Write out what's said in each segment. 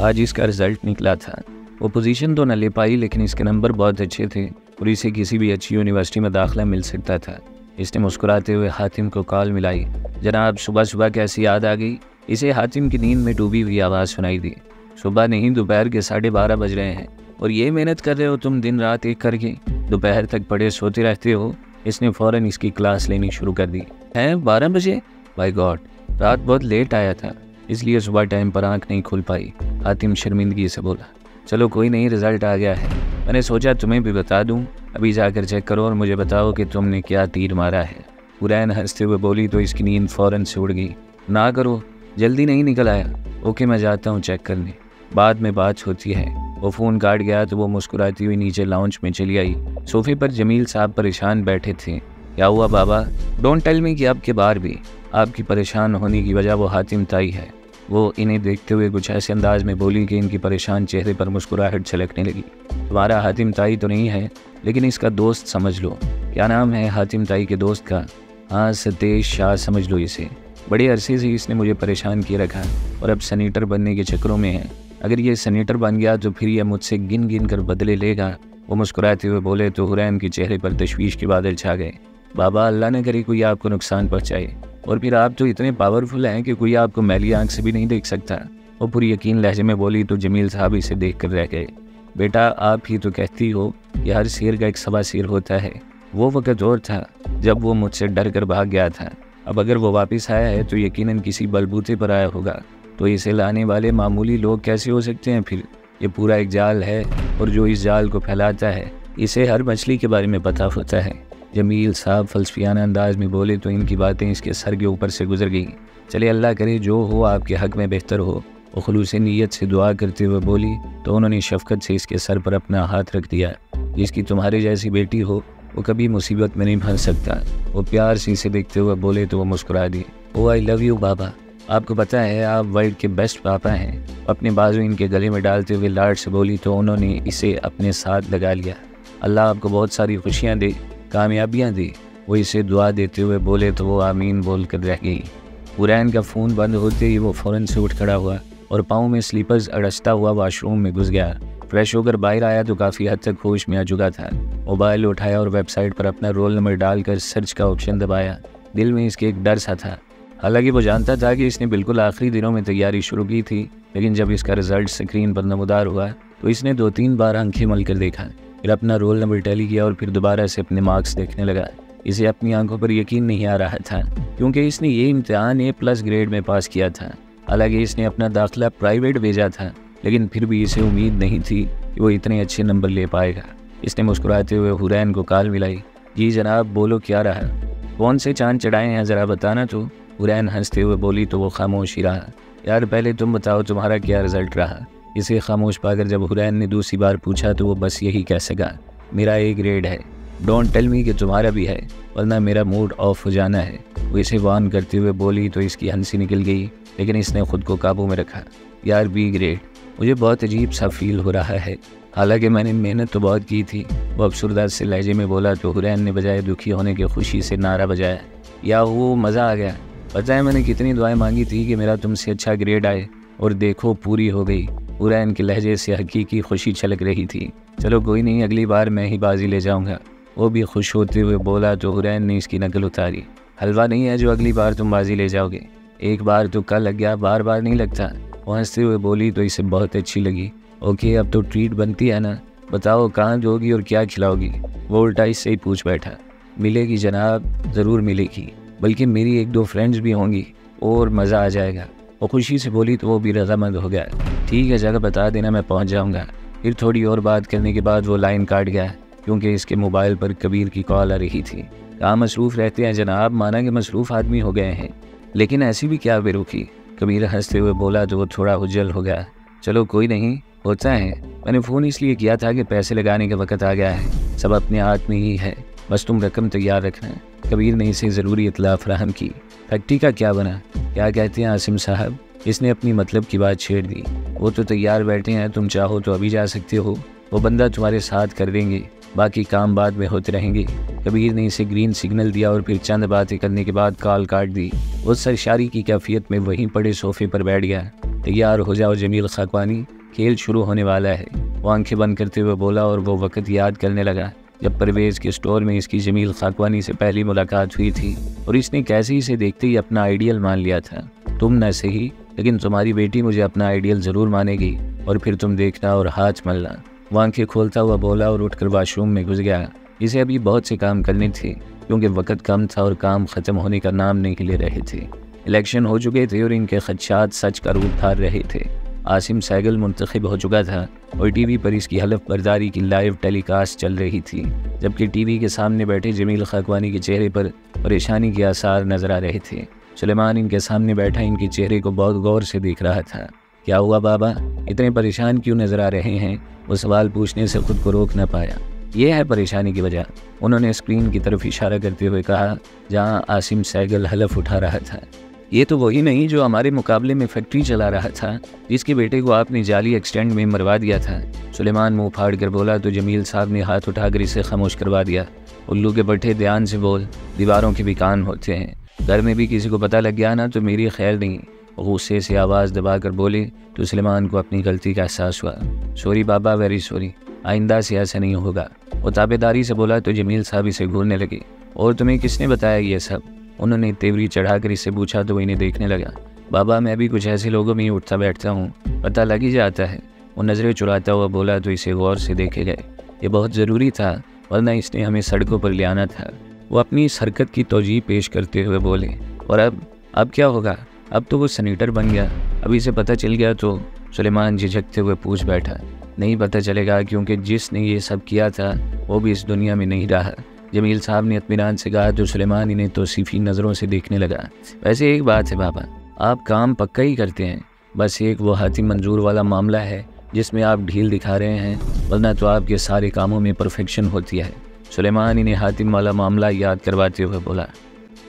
आज इसका रिज़ल्ट निकला था। वो पोजीशन तो न ले पाई, लेकिन इसके नंबर बहुत अच्छे थे और इसे किसी भी अच्छी यूनिवर्सिटी में दाखिला मिल सकता था। इसने मुस्कुराते हुए हातिम को कॉल मिलाई। जनाब, सुबह सुबह कैसी याद आ गई? इसे हातिम की नींद में डूबी हुई आवाज़ सुनाई दी। सुबह नहीं, दोपहर के 12:30 बज रहे हैं और ये मेहनत कर रहे हो तुम दिन रात एक करके? दोपहर तक पड़े सोते रहते हो। इसने फ़ौरन इसकी क्लास लेनी शुरू कर दी। हैं 12 बजे? बाय गॉड, रात बहुत लेट आया था, इसलिए सुबह टाइम पर आंख नहीं खुल पाई। हातिम शर्मिंदगी से बोला। चलो कोई नहीं, रिज़ल्ट आ गया है। मैंने सोचा तुम्हें भी बता दूं। अभी जाकर चेक करो और मुझे बताओ कि तुमने क्या तीर मारा है। हुरैन हंसते हुए बोली तो इसकी नींद फ़ौरन से उड़ गई। ना करो, जल्दी नहीं निकल आया। ओके, मैं जाता हूँ चेक करने, बाद में बात होती है। वो फ़ोन काट गया तो वो मुस्कुराती हुई नीचे लाउंज में चली आई। सोफे पर जमील साहब परेशान बैठे थे। क्या हुआ बाबा? डोंट टेल मी कि अब के बार भी आपकी परेशान होने की वजह वो हातिम ताई है। वो इन्हें देखते हुए कुछ ऐसे अंदाज में बोली कि इनकी परेशान चेहरे पर मुस्कुराहट छलकने लगी। तुम्हारा हातिम ताई तो नहीं है, लेकिन इसका दोस्त समझ लो। क्या नाम है हातिम ताई के दोस्त का? हाँ, सतेश शाह समझ लो इसे। बड़े अरसे से इसने मुझे परेशान किए रखा और अब सनीटर बनने के चक्करों में है। अगर ये सनीटर बन गया तो फिर यह मुझसे गिन गिन कर बदले लेगा। वो मुस्कुराते हुए बोले तो हुरैन के चेहरे पर तशवीश के बादल छा गए। बाबा, अल्लाह न करे कोई आपको नुकसान पहुँचाए, और फिर आप तो इतने पावरफुल हैं कि कोई आपको मैली आंख से भी नहीं देख सकता। वो पूरी यकीन लहजे में बोली तो जमील साहब इसे देख कर रह गए। बेटा, आप ही तो कहती हो कि हर शेर का एक सवा शेर होता है। वो वक़्त और था जब वो मुझसे डर कर भाग गया था। अब अगर वो वापस आया है तो यकीनन किसी बलबूते पर आया होगा। तो इसे लाने वाले मामूली लोग कैसे हो सकते हैं? फिर ये पूरा एक जाल है, और जो इस जाल को फैलाता है इसे हर मछली के बारे में पता होता है। जमील साहब फलसफियाना अंदाज में बोले तो इनकी बातें इसके सर के ऊपर से गुजर गईं। चले, अल्लाह करे जो हो आपके हक़ में बेहतर हो। वो खुलूस नीयत से दुआ करते हुए बोली तो उन्होंने शफ़क़त से इसके सर पर अपना हाथ रख दिया। जिसकी तुम्हारी जैसी बेटी हो वो कभी मुसीबत में नहीं फंस सकता। वो प्यार से इसे देखते हुए बोले तो वो मुस्कुरा दी। ओ आई लव यू बाबा। आपको पता है आप वर्ल्ड के बेस्ट पापा हैं। अपने बाजू इनके गले में डालते हुए लाड से बोली तो उन्होंने इसे अपने साथ लगा लिया। अल्लाह आपको बहुत सारी खुशियाँ दे, कामयाबियाँ दे। वो इसे दुआ देते हुए बोले तो वो आमीन बोल कर रह गई। हुरैन का फ़ोन बंद होते ही वो फ़ौरन से उठ खड़ा हुआ और पाँव में स्लीपर्स अड़सता हुआ वाशरूम में घुस गया। फ्रेश होकर बाहर आया तो काफ़ी हद तक होश में आ चुका था। मोबाइल उठाया और वेबसाइट पर अपना रोल नंबर डालकर सर्च का ऑप्शन दबाया। दिल में इसके एक डर सा था। हालांकि वो जानता था कि इसने बिल्कुल आखिरी दिनों में तैयारी शुरू की थी, लेकिन जब इसका रिज़ल्ट स्क्रीन पर नमूदार हुआ तो इसने 2-3 बार आंखें मल कर देखा, फिर अपना रोल नंबर टैली किया और फिर दोबारा से अपने मार्क्स देखने लगा। इसे अपनी आंखों पर यकीन नहीं आ रहा था, क्योंकि इसने ये इम्तिहान A+ ग्रेड में पास किया था। हालांकि इसने अपना दाखिला प्राइवेट भेजा था, लेकिन फिर भी इसे उम्मीद नहीं थी कि वो इतने अच्छे नंबर ले पाएगा। इसने मुस्कुराते हुए हुरैन को कॉल मिलाई। जी जनाब, बोलो क्या रहा? कौन से चांद चढ़ाए हैं ज़रा बताना। तो हुरैन हंसते हुए बोली तो वो खामोश ही रहा। यार पहले तुम बताओ तुम्हारा क्या रिज़ल्ट रहा? इसे खामोश पाकर जब हुरैन ने दूसरी बार पूछा तो वो बस यही कह सका, मेरा A ग्रेड है। डोंट टेल मी कि तुम्हारा भी है, वरना मेरा मूड ऑफ हो जाना है। वो इसे वार्न करते हुए बोली तो इसकी हंसी निकल गई, लेकिन इसने खुद को काबू में रखा। यार B ग्रेड, मुझे बहुत अजीब सा फील हो रहा है। हालांकि मैंने मेहनत तो बहुत की थी। वो अफसरदा से लहजे में बोला तो हुरैन ने बजाय दुखी होने के खुशी से नारा बजाया, या वो मज़ा आ गया। पता है मैंने कितनी दुआएं मांगी थी कि मेरा तुमसे अच्छा ग्रेड आए, और देखो पूरी हो गई। हुरैन के लहजे से हकीकी खुशी छलक रही थी। चलो कोई नहीं, अगली बार मैं ही बाजी ले जाऊंगा। वो भी खुश होते हुए बोला तो हुरैन ने इसकी नकल उतारी। हलवा नहीं है जो अगली बार तुम बाजी ले जाओगे, एक बार तो कल लग गया, बार बार नहीं लगता। वो हंसते हुए बोली तो इसे बहुत अच्छी लगी। ओके, अब तो ट्रीट बनती है ना, बताओ कहाँ दोगी और क्या खिलाओगी? वो उल्टा इससे ही पूछ बैठा। मिलेगी जनाब, ज़रूर मिलेगी, बल्कि मेरी 1-2 फ्रेंड्स भी होंगी और मज़ा आ जाएगा। वो खुशी से बोली तो वो भी रज़ामंद हो गया। ठीक है, जगह बता देना, मैं पहुंच जाऊंगा। फिर थोड़ी और बात करने के बाद वो लाइन काट गया, क्योंकि इसके मोबाइल पर कबीर की कॉल आ रही थी। कहाँ मसरूफ़ रहते हैं जनाब? माना कि मसरूफ़ आदमी हो गए हैं, लेकिन ऐसी भी क्या बेरुखी? कबीर हंसते हुए बोला तो वो थोड़ा हुज्जल हो गया। चलो कोई नहीं, होता है। मैंने फ़ोन इसलिए किया था कि पैसे लगाने का वक़्त आ गया है, सब अपने हाथ में ही है, बस तुम रकम तैयार रखना। कबीर ने इसे ज़रूरी इत्तला फराहम की। फैक्ट्री का क्या बना? क्या कहते हैं आसिम साहब? इसने अपनी मतलब की बात छेड़ दी। वो तो तैयार बैठे हैं, तुम चाहो तो अभी जा सकते हो, वो बंदा तुम्हारे साथ कर देंगे, बाकी काम बाद में होते रहेंगे। कबीर ने इसे ग्रीन सिग्नल दिया और फिर चंद बातें करने के बाद कॉल काट दी। वो सरशारी की कैफियत में वहीं पड़े सोफे पर बैठ गया। तैयार हो जाओ जमील खाकवानी, खेल शुरू होने वाला है। वो आंखें बंद करते हुए बोला और वो वक्त याद करने लगा जब परवेज़ के स्टोर में इसकी जमील खाकवानी से पहली मुलाकात हुई थी और इसने कैसे इसे देखते ही अपना आइडियल मान लिया था। तुम न सही, लेकिन तुम्हारी बेटी मुझे अपना आइडियल ज़रूर मानेगी और फिर तुम देखना और हाथ मलना। वो आंखें खोलता हुआ बोला और उठकर वाशरूम में घुस गया। इसे अभी बहुत से काम करने थे क्योंकि वक्त कम था और काम ख़त्म होने का नाम नहीं ले रहे थे। इलेक्शन हो चुके थे और इनके खदशात सच का रूप धार रहे थे। आसिम सहगल मुंतखब हो चुका था और टीवी पर इसकी हलफ बर्दारी की लाइव टेलीकास्ट चल रही थी, जबकि टीवी के सामने बैठे जमील खाकवानी के चेहरे पर परेशानी के आसार नजर आ रहे थे। सुलेमान इनके सामने बैठा इनके चेहरे को बहुत गौर से देख रहा था। क्या हुआ बाबा, इतने परेशान क्यों नजर आ रहे हैं? वो सवाल पूछने से खुद को रोक न पाया। यह है परेशानी की वजह, उन्होंने स्क्रीन की तरफ इशारा करते हुए कहा जहां आसिम सहगल हलफ उठा रहा था। ये तो वही नहीं जो हमारे मुकाबले में फैक्ट्री चला रहा था, जिसके बेटे को आपने जाली एक्सटेंड में मरवा दिया था। सुलेमान मुंह फाड़ कर बोला तो जमील साहब ने हाथ उठाकर इसे खामोश करवा दिया। उल्लू के पट्टे ध्यान से बोल, दीवारों के भी कान होते हैं। घर में भी किसी को पता लग गया ना तो मेरी खैर नहीं। गुस्से से आवाज़ दबाकर बोले तो सुलेमान को अपनी गलती का एहसास हुआ। सॉरी बाबा, वेरी सॉरी, आइंदा से ऐसा नहीं होगा। वो ताबेदारी से बोला तो जमील साहब इसे घूरने लगे। और तुम्हें किसने बताया ये सब? उन्होंने तेवरी चढ़ाकर इससे पूछा तो वो इन्हें देखने लगा। बाबा, मैं भी कुछ ऐसे लोगों में ही उठता बैठता हूँ, पता लग ही जाता है। वो नज़रें चुराता हुआ बोला तो इसे गौर से देखे गए। ये बहुत ज़रूरी था, वरना इसने हमें सड़कों पर ले आना था। वो अपनी इस हरकत की तौजीह पेश करते हुए बोले। और अब क्या होगा? अब तो वो सनीटर बन गया, अब इसे पता चल गया तो? सुलेमान झिझकते हुए पूछ बैठा। नहीं पता चलेगा, क्योंकि जिसने ये सब किया था वो भी इस दुनिया में नहीं रहा। जमील साहब ने इत्मीनान से कहा तो सुलेमान इन्हें तौसीफी नज़रों से देखने लगा। वैसे एक बात है बाबा, आप काम पक्का ही करते हैं, बस एक वो हातिम मंजूर वाला मामला है जिसमें आप ढील दिखा रहे हैं, वरना तो आपके सारे कामों में परफेक्शन होती है। सुलेमान इन्हें हातिम वाला मामला याद करवाते हुए बोला।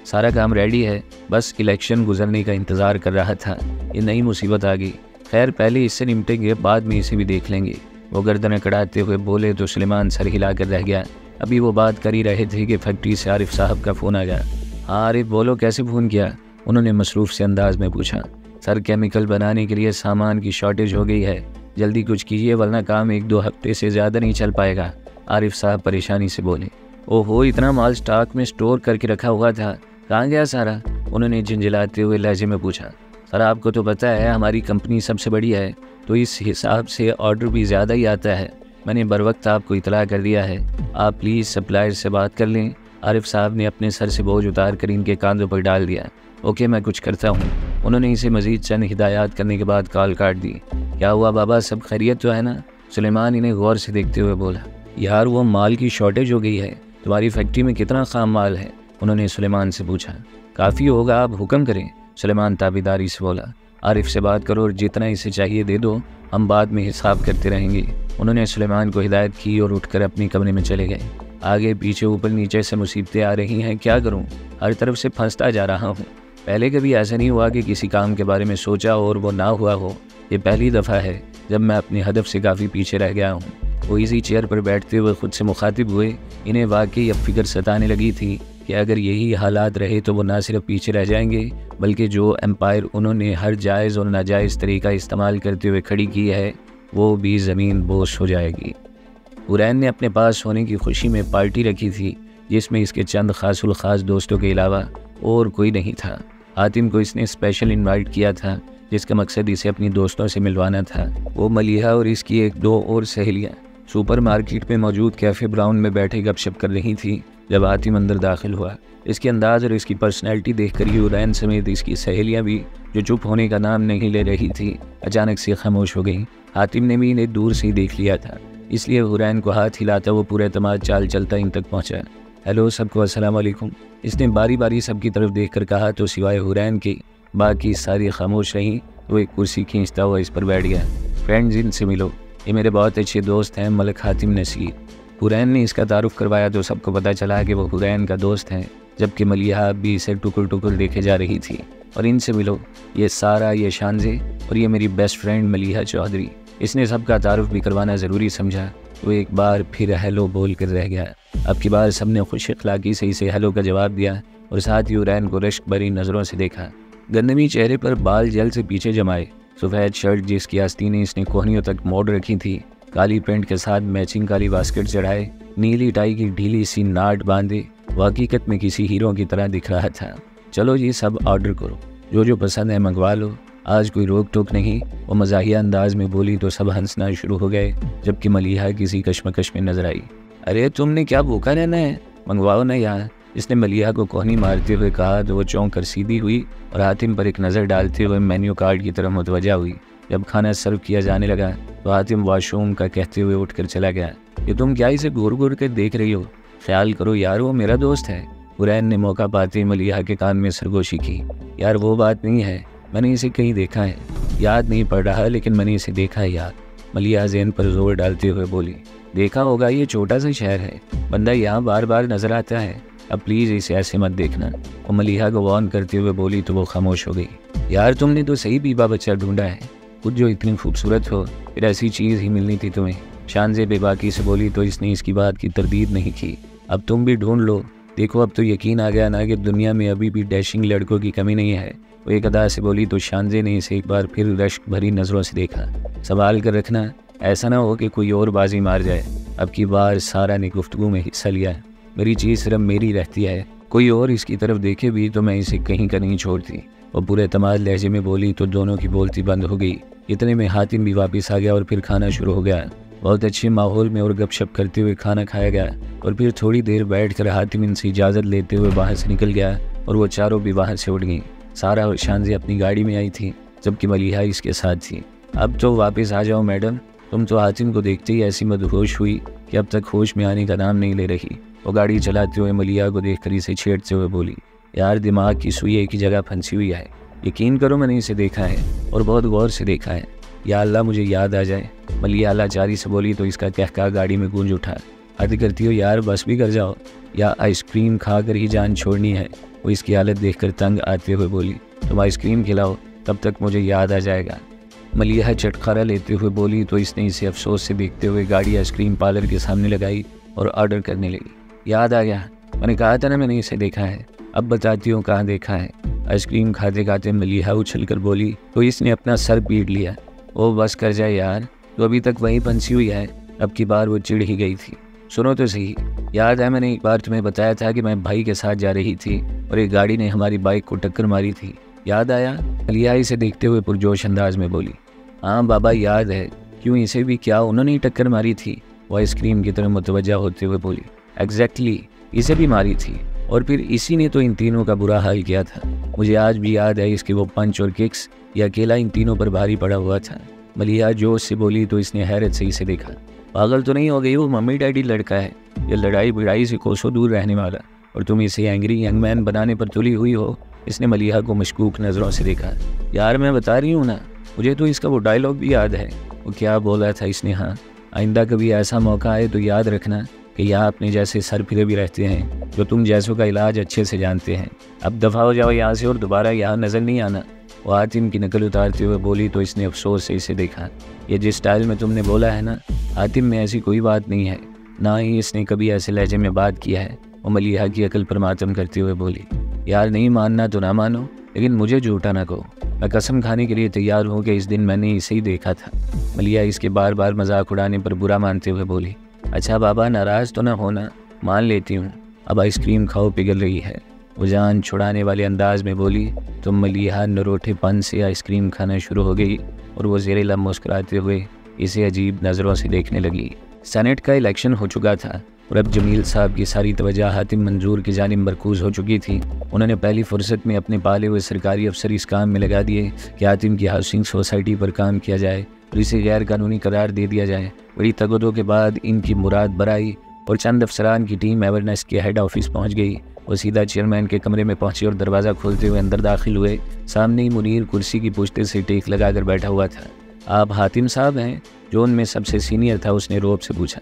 सारा काम रेडी है, बस इलेक्शन गुजरने का इंतज़ार कर रहा था, ये नई मुसीबत आ गई। खैर पहले इससे निपटेंगे, बाद में इसे भी देख लेंगे। वो गर्दन कड़ाते हुए बोले तो सुलेमान सर हिला कर रह गया। अभी वो बात कर ही रहे थे कि फैक्ट्री से आरिफ साहब का फ़ोन आ गया। हाँ आरिफ बोलो, कैसे फ़ोन किया? उन्होंने मसरूफ़ से अंदाज में पूछा। सर केमिकल बनाने के लिए सामान की शॉर्टेज हो गई है, जल्दी कुछ कीजिए वरना काम 1-2 हफ्ते से ज़्यादा नहीं चल पाएगा। आरिफ साहब परेशानी से बोले। ओहो, इतना माल स्टॉक में स्टोर करके रखा हुआ था, कहाँ गया सारा? उन्होंने झिंझलाते हुए लहजे में पूछा। सर आपको तो पता है हमारी कंपनी सबसे बड़ी है, तो इस हिसाब से ऑर्डर भी ज़्यादा ही आता है। मैंने बर वक्त आपको इतला कर दिया है, आप प्लीज़ सप्लायर से बात कर लें। आरिफ साहब ने अपने सर से बोझ उतार कर इनके कांधों पर डाल दिया। ओके, मैं कुछ करता हूँ। उन्होंने इसे मज़ीद चंद हिदायत करने के बाद कॉल काट दी। क्या हुआ बाबा, सब खैरियत तो है ना? सुलेमान इन्हें गौर से देखते हुए बोला। यार वो माल की शॉर्टेज हो गई है, तुम्हारी फैक्ट्री में कितना खाम माल है? उन्होंने सुलेमान से पूछा। काफ़ी होगा, आप हुक्म करें। सुलेमान ताबेदारी से बोला। आरिफ से बात करो और जितना इसे चाहिए दे दो, हम बाद में हिसाब करते रहेंगे। उन्होंने सुलेमान को हिदायत की और उठकर अपने कमरे में चले गए। आगे पीछे ऊपर नीचे से मुसीबतें आ रही हैं, क्या करूं? हर तरफ से फंसता जा रहा हूं। पहले कभी ऐसा नहीं हुआ कि किसी काम के बारे में सोचा और वो ना हुआ हो। ये पहली दफ़ा है जब मैं अपने हदफ से काफ़ी पीछे रह गया हूँ। वो इसी चेयर पर बैठते हुए खुद से मुखातिब हुए। इन्हें वाकई अब फिक्र सताने लगी थी कि अगर यही हालात रहे तो वो ना सिर्फ पीछे रह जाएंगे, बल्कि जो एम्पायर उन्होंने हर जायज़ और नाजायज़ तरीका इस्तेमाल करते हुए खड़ी की है वो भी ज़मीन बोस हो जाएगी। हुरैन ने अपने पास होने की खुशी में पार्टी रखी थी जिसमें इसके चंद खासुल खास दोस्तों के अलावा और कोई नहीं था। हातिम को इसने स्पेशल इनवाइट किया था जिसका मकसद इसे अपनी दोस्तों से मिलवाना था। वो मलिहा और इसकी 1-2 और सहेलियाँ सुपरमार्केट में मौजूद कैफ़े ब्राउन में बैठे गपशप कर रही थी जब हातिम अंदर दाखिल हुआ। इसके अंदाज और इसकी पर्सनैलिटी देखकर हुरैन समेत इसकी सहेलियाँ भी, जो चुप होने का नाम नहीं ले रही थी, अचानक से खामोश हो गईं। हातिम ने भी इन्हें दूर से ही देख लिया था, इसलिए हुरैन को हाथ हिलाता वो पूरे एतमाद चाल चलता इन तक पहुँचा। हेलो सबको, अस्सलाम वालेकुम। इसने बारी बारी सबकी तरफ देखकर कहा तो सिवाय हुरैन के बाकी सारी खामोश रहीं। वो एक कुर्सी खींचता हुआ इस पर बैठ गया। फ्रेंड्स, इनसे मिलो, ये मेरे बहुत अच्छे दोस्त हैं, मलिक हातिम नसीर। हुरैन ने इसका तारुफ करवाया तो सबको पता चला कि वो हुरैन का दोस्त है, जबकि मलिहा भी इसे टुकुर टुकुर देखे जा रही थी। और इनसे मिलो, ये सारा, ये शानजे और ये मेरी बेस्ट फ्रेंड मलिहा चौधरी। इसने सबका तारुफ भी करवाना ज़रूरी समझा। वो एक बार फिर हेलो बोल कर रह गया। अब की बार सबने खुश अखलाकी से इसे हेलो का जवाब दिया और साथ ही हुरैन को रश्क भरी नज़रों से देखा। गंदमी चेहरे पर बाल जल से पीछे जमाए सफ़ेद शर्ट जिसकी आस्तीनें इसने कोहनियों तक मोड़ रखी थी, काली पैंट के साथ मैचिंग काली बास्केट चढ़ाए, नीली टाई की ढीली सी नाट बांधे, वो हकीकत में किसी हीरो की तरह दिख रहा था। चलो ये सब ऑर्डर करो, जो पसंद है मंगवा लो, आज कोई रोक टोक नहीं। वो मज़ाहिया अंदाज में बोली तो सब हंसना शुरू हो गए, जबकि मलिहा किसी कश्मकश में नजर आई। अरे तुमने क्या भूखा रहना है, मंगवाओ ना यार। इसने मलिहा को कोहनी मारते हुए कहा तो वो चौंक कर सीधी हुई और हातिम पर एक नज़र डालते हुए मेन्यू कार्ड की तरफ मुतवज्जा हुई। जब खाना सर्व किया जाने लगा तो हातिम वॉशरूम का कहते हुए उठकर चला गया। ये तुम क्या इसे घूर घूर कर देख रही हो, ख्याल करो यार, वो मेरा दोस्त है। हुरैन ने मौका पाते मलिहा के कान में सरगोशी की। यार वो बात नहीं है, मैंने इसे कहीं देखा है, याद नहीं पड़ रहा लेकिन मैंने इसे देखा है यार। मलिहा ज़हन पर जोर डालते हुए बोली। देखा होगा, ये छोटा सा शहर है, बंदा यहाँ बार बार नजर आता है, अब प्लीज़ इसे ऐसे मत देखना। वो मलिहा को वार्न करते हुए बोली तो वो खामोश हो गई। यार तुमने तो सही बीबा बच्चा ढूंढा है, खुद जो इतनी खूबसूरत हो, फिर ऐसी चीज़ ही मिलनी थी तुम्हें। शानज़े बेबाकी से बोली तो इसने इसकी बात की तरदीद नहीं की। अब तुम भी ढूंढ लो, देखो अब तो यकीन आ गया ना कि दुनिया में अभी भी डैशिंग लड़कों की कमी नहीं है। वो एक अदा से बोली तो शानज़े ने इसे एक बार फिर रश्क भरी नज़रों से देखा। संभाल कर रखना, ऐसा ना हो कि कोई और बाजी मार जाए। अब की बार सारा ने गुफ्तगू में हिस्सा लिया, मेरी चीज़ सिर्फ मेरी रहती है, कोई और इसकी तरफ देखे भी तो मैं इसे कहीं का नहीं छोड़ती। वो पूरे तमाद लहजे में बोली तो दोनों की बोलती बंद हो गई। इतने में हातिम भी वापस आ गया और फिर खाना शुरू हो गया। बहुत अच्छे माहौल में और गपशप करते हुए खाना खाया गया और फिर थोड़ी देर बैठकर हातिम इनसे इजाज़त लेते हुए बाहर से निकल गया और वो चारों भी बाहर से उठ गईं। सारा और शानज़े अपनी गाड़ी में आई थी, जबकि मलिहा इसके साथ थी। अब तो वापस आ जाओ मैडम, तुम तो हातिम को देखते ही ऐसी मदहोश हुई कि अब तक होश में आने का नाम नहीं ले रही। वो गाड़ी चलाते हुए मलिहा को देखकर इसे छेड़ते हुए बोली। यार दिमाग की सुई एक ही जगह फंसी हुई है, यकीन करो मैंने इसे देखा है और बहुत गौर से देखा है। या अल्लाह मुझे याद आ जाए। मलिहा लाचारी से बोली तो इसका कहका गाड़ी में गूंज उठा। हद करती हो यार, बस भी कर जाओ, या आइसक्रीम खाकर ही जान छोड़नी है। वो इसकी हालत देखकर तंग आते हुए बोली, तुम आइसक्रीम खिलाओ, तब तक मुझे याद आ जाएगा। मलिहा चटखारा लेते हुए बोली तो इसने इसे अफसोस से देखते हुए गाड़ी आइसक्रीम पार्लर के सामने लगाई और ऑर्डर करने लगी। याद आ गया, मैंने कहा था ना मैंने इसे देखा है, अब बताती हूँ कहाँ देखा है। आइसक्रीम खाते खाते मलिहा उछल कर बोली तो इसने अपना सर पीट लिया। ओ बस कर जाए यार, तो अभी तक वहीं फंसी हुई है। अब की बार वो चिढ़ ही गई थी। सुनो तो सही, याद है मैंने एक बार तुम्हें बताया था कि मैं भाई के साथ जा रही थी और एक गाड़ी ने हमारी बाइक को टक्कर मारी थी, याद आया? मलिहा इसे देखते हुए पुरजोश अंदाज में बोली। हाँ बाबा याद है, क्यों इसे भी क्या उन्होंने ही टक्कर मारी थी? वो आइसक्रीम की तरफ मुतवज्जा होते हुए बोली। एग्जैक्टली, इसे भी मारी थी और फिर इसी ने तो इन तीनों का बुरा हाल किया था। मुझे आज भी याद है इसके वो पंच और किक्स, ये अकेला इन तीनों पर भारी पड़ा हुआ था। मलिहा जोश से बोली तो इसने हैरत से इसे देखा। पागल तो नहीं हो गई, वो मम्मी डैडी लड़का है, ये लड़ाई भिड़ाई से कोसों दूर रहने वाला, और तुम इसे एंग्री यंग मैन बनाने पर तुली हुई हो। इसने मलिहा को मशकूक नज़रों से देखा। यार मैं बता रही हूँ ना, मुझे तो इसका वो डायलॉग भी याद है। वो क्या बोला था इसने? हाँ, आइंदा कभी ऐसा मौका आए तो याद रखना कि यहाँ अपने जैसे सर फिरे भी रहते हैं जो तुम जैसों का इलाज अच्छे से जानते हैं। अब दफ़ा हो जाओ यहाँ से और दोबारा यहाँ नज़र नहीं आना। वो हातिम की नकल उतारते हुए बोली तो इसने अफसोस से इसे देखा। ये जिस स्टाइल में तुमने बोला है ना, हातिम में ऐसी कोई बात नहीं है, ना ही इसने कभी ऐसे लहजे में बात किया है। वो मलिहा की अकल पर मातम करते हुए बोली। यार नहीं मानना तो ना मानो, लेकिन मुझे झूठा ना कहो। मैं कसम खाने के लिए तैयार हूँ कि इस दिन मैंने इसे ही देखा था। मलिहा इसके बार बार मजाक उड़ाने पर बुरा मानते हुए बोली। अच्छा बाबा, नाराज़ तो ना होना, मान लेती हूँ, अब आइसक्रीम खाओ, पिघल रही है। वो जान छुड़ाने वाले अंदाज में बोली तो मलिहा नरोठेपन से आइसक्रीम खाना शुरू हो गई और वो ज़ेरे लब मुस्कुराते हुए इसे अजीब नज़रों से देखने लगी। सेनेट का इलेक्शन हो चुका था और अब जमील साहब की सारी तवज्जो हातिम मंजूर की जानिब मरकूज़ हो चुकी थी। उन्होंने पहली फुर्सत में अपने पाले हुए सरकारी अफसर इस काम में लगा दिए कि हातिम की हाउसिंग सोसाइटी पर काम किया जाए और इसे गैर कानूनी करार दे दिया जाए। बड़ी तगदों के बाद इनकी मुराद बराई और चंद अफसरान की टीम एवरनेस के हेड ऑफिस पहुंच गई। वो सीधा चेयरमैन के कमरे में पहुंचे और दरवाज़ा खोलते हुए अंदर दाखिल हुए। सामने ही मुनीर कुर्सी की पुश्ते से टेक लगाकर बैठा हुआ था। आप हातिम साहब हैं? जो उनमें सबसे सीनियर था उसने रोब से पूछा।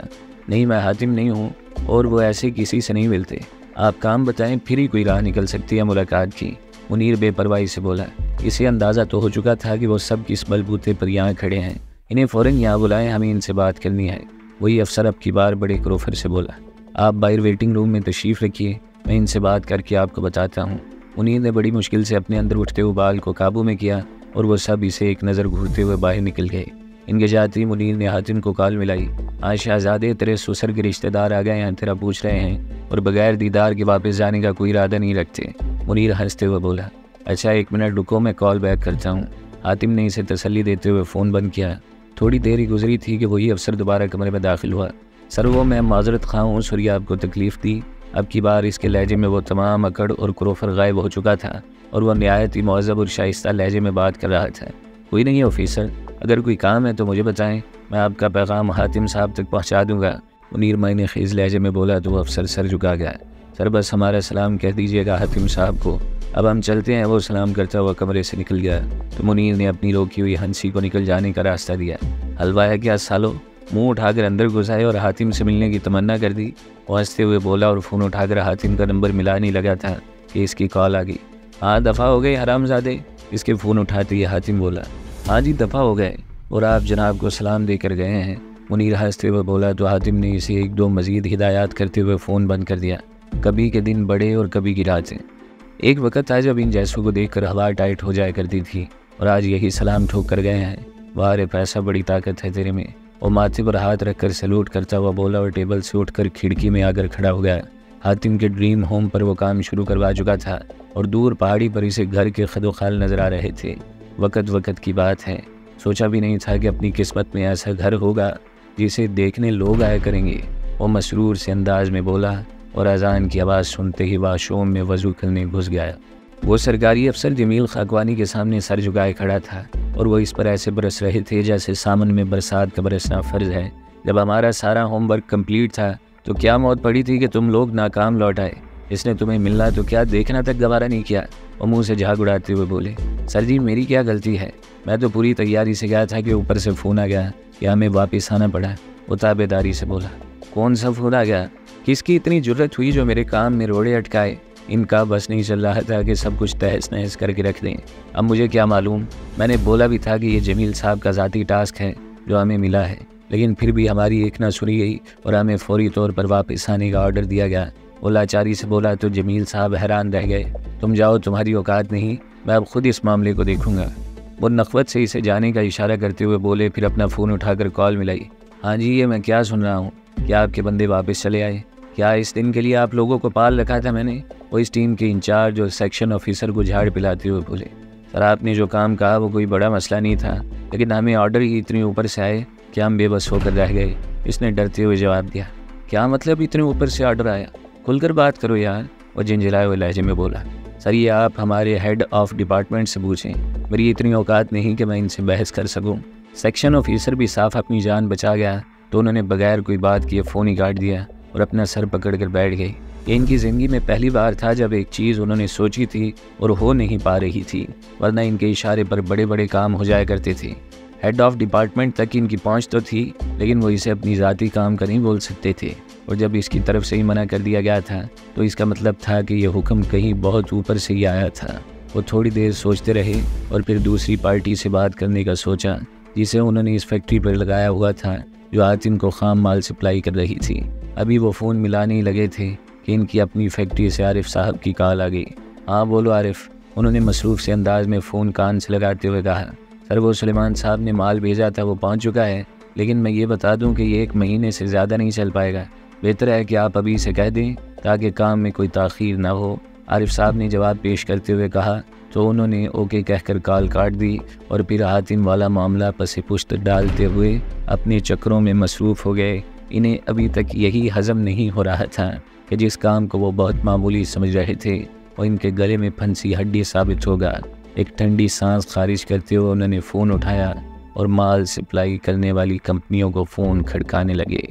नहीं, मैं हातिम नहीं हूँ और वो ऐसे किसी से नहीं मिलते। आप काम बताएं, फिर ही कोई राह निकल सकती है मुलाकात की। मुनीर बेपरवाही से बोला। इसे अंदाज़ा तो हो चुका था कि वो सब किस बलबूते पर यहाँ खड़े हैं, इन्हें फ़ौरन यहाँ बुलाएं, हमें इनसे बात करनी है। वही अफसर अब की बार बड़े क्रोफर से बोला। आप बाहर वेटिंग रूम में तशरीफ़ रखिए, मैं इनसे बात करके आपको बताता हूँ। मुनीर ने बड़ी मुश्किल से अपने अंदर उठते उबाल को काबू में किया और वो सब इसे एक नज़र घूरते हुए बाहर निकल गए। इनके जाते ही मुनीर ने हातिम को कॉल मिलाई। आज शहजादे तेरे ससुर के रिश्तेदार आ गए हैं, तेरा पूछ रहे हैं और बगैर दीदार के वापस जाने का कोई इरादा नहीं रखते। मुनीर हंसते हुए बोला, अच्छा 1 मिनट रुको, मैं कॉल बैक करता हूँ। हातिम ने इसे तसल्ली देते हुए फ़ोन बंद किया। थोड़ी देर ही गुजरी थी कि वही अफसर दोबारा कमरे में दाखिल हुआ। सर वो मैं माजरत खां हूँ, सॉरी आपको तकलीफ़ दी। अब की बार इसके लहजे में वो तमाम अकड़ और क्रोफर गायब हो चुका था और वह नहायत ही मुहज़्ज़ब और शाइस्ता लहजे में बात कर रहा था। कोई नहीं ऑफिसर, अगर कोई काम है तो मुझे बताएं, मैं आपका पैगाम हातिम साहब तक पहुंचा दूंगा। मुनीर मायने ख़ीज़ लहजे में बोला तो वो अफसर सर झुका गया। सर बस हमारा सलाम कह दीजिएगा हातिम साहब को, अब हम चलते हैं। वो सलाम करता हुआ कमरे से निकल गया तो मुनीर ने अपनी रोकी हुई हंसी को निकल जाने का रास्ता दिया। हलवा है क्या सालो, मुंह उठाकर अंदर घुस आए और हातिम से मिलने की तमन्ना कर दी। वो हंसते हुए बोला और फ़ोन उठाकर हातिम का नंबर मिलाने लगा था कि इसकी कॉल आ गई। हाँ दफ़ा हो गए हरामज़ादे, इसके फ़ोन उठाते ही हातिम बोला, हाँ जी दफ़ा हो गए, और आप जनाब को सलाम देकर गए हैं। मुनीर हंसते हुए बोला तो हातिम ने इसे 1-2 मज़ीद हिदायत करते हुए फ़ोन बंद कर दिया। कभी के दिन बड़े और कभी की रातें। एक वक्त था जब इन जैसों को देखकर हवा टाइट हो जाया करती थी और आज यही सलाम ठोक कर गए हैं। वाह रे पैसा, बड़ी ताकत है तेरे में। वो माथे पर हाथ रखकर सैल्यूट करता हुआ बोला और टेबल से उठकर खिड़की में आकर खड़ा हो गया। हातिम के ड्रीम होम पर वो काम शुरू करवा चुका था और दूर पहाड़ी पर इसे घर के खदोखाल नजर आ रहे थे। वक्त की बात है, सोचा भी नहीं था कि अपनी किस्मत में ऐसा घर होगा जिसे देखने लोग आया करेंगे। वो मसरूर से अंदाज में बोला और अजान की आवाज़ सुनते ही वाशरूम में वज़ू करने घुस गया। वो सरकारी अफसर जमील खाकवानी के सामने सर झुकाए खड़ा था और वो इस पर ऐसे बरस रहे थे जैसे सामन में बरसात का बरसना फ़र्ज़ है। जब हमारा सारा होमवर्क कंप्लीट था तो क्या मौत पड़ी थी कि तुम लोग नाकाम लौट आए। इसने तुम्हें मिलना तो क्या देखना तक गवारा नहीं किया। वो मुँह से झाग उड़ाते हुए बोले, सर जी मेरी क्या गलती है, मैं तो पूरी तैयारी से गया था कि ऊपर से फ़ोन आ गया कि हमें वापस आना पड़ा। वो ताबेदारी से बोला, कौन सा फ़ोन आ गया, किसकी इतनी जुर्रत हुई जो मेरे काम में रोड़े अटकाए। इनका बस नहीं चल रहा था कि सब कुछ तहस नहस करके रख दें। अब मुझे क्या मालूम, मैंने बोला भी था कि ये जमील साहब का ज़ाती टास्क है जो हमें मिला है, लेकिन फिर भी हमारी एक ना सुनी गई और हमें फौरी तौर पर वापस आने का ऑर्डर दिया गया। वो लाचारी से बोला तो जमील साहब हैरान रह गए। तुम जाओ, तुम्हारी औकात नहीं, मैं अब खुद इस मामले को देखूंगा। वो नखवत से इसे जाने का इशारा करते हुए बोले, फिर अपना फ़ोन उठाकर कॉल मिलाई। हाँ जी, ये मैं क्या सुन रहा हूँ, क्या आपके बंदे वापस चले आए? क्या इस दिन के लिए आप लोगों को पाल रखा था मैंने? वो इस टीम के इंचार्ज और सेक्शन ऑफिसर को झाड़ पिलाते हुए बोले, सर आपने जो काम कहा वो कोई बड़ा मसला नहीं था, लेकिन हमें ऑर्डर ही इतने ऊपर से आए कि हम बेबस होकर रह गए। इसने डरते हुए जवाब दिया, क्या मतलब इतने ऊपर से ऑर्डर आया, खुलकर बात करो यार। वो झिंझलाए हुए लहजे में बोला, सर ये आप हमारे हेड ऑफ डिपार्टमेंट से पूछें, मेरी इतनी औकात नहीं कि मैं इनसे बहस कर सकूं। सेक्शन ऑफिसर भी साफ अपनी जान बचा गया तो उन्होंने बगैर कोई बात किए फ़ोन ही काट दिया और अपना सर पकड़कर बैठ गई। ये इनकी ज़िंदगी में पहली बार था जब एक चीज़ उन्होंने सोची थी और हो नहीं पा रही थी, वरना इनके इशारे पर बड़े बड़े काम हो जाया करते थे। हेड ऑफ डिपार्टमेंट तक इनकी पहुंच तो थी, लेकिन वो इसे अपनी ज़ाती काम का नहीं बोल सकते थे, और जब इसकी तरफ से ही मना कर दिया गया था तो इसका मतलब था कि यह हुक्म कहीं बहुत ऊपर से ही आया था। वो थोड़ी देर सोचते रहे और फिर दूसरी पार्टी से बात करने का सोचा जिसे उन्होंने इस फैक्ट्री पर लगाया हुआ था जो हातिम को खाम माल सप्लाई कर रही थी। अभी वो फ़ोन मिलाने ही लगे थे कि इनकी अपनी फैक्ट्री से आरिफ साहब की कॉल आ गई। हाँ बोलो आरिफ, उन्होंने मसरूफ़ से अंदाज में फ़ोन कान से लगाते हुए कहा। सर वो सुलेमान साहब ने माल भेजा था वो पहुंच चुका है, लेकिन मैं ये बता दूं कि ये 1 महीने से ज़्यादा नहीं चल पाएगा। बेहतर है कि आप अभी से कह दें ताकि काम में कोई ताख़ीर ना हो। आरिफ साहब ने जवाब पेश करते हुए कहा तो उन्होंने ओके कहकर कॉल काट दी और फिर हातिम वाला मामला पसे पुश्त डालते हुए अपने चक्रों में मसरूफ़ हो गए। इन्हें अभी तक यही हज़म नहीं हो रहा था कि जिस काम को वो बहुत मामूली समझ रहे थे वो इनके गले में फंसी हड्डी साबित होगा। एक ठंडी सांस खारिज करते हुए उन्होंने फ़ोन उठाया और माल सप्लाई करने वाली कंपनियों को फ़ोन खड़काने लगे।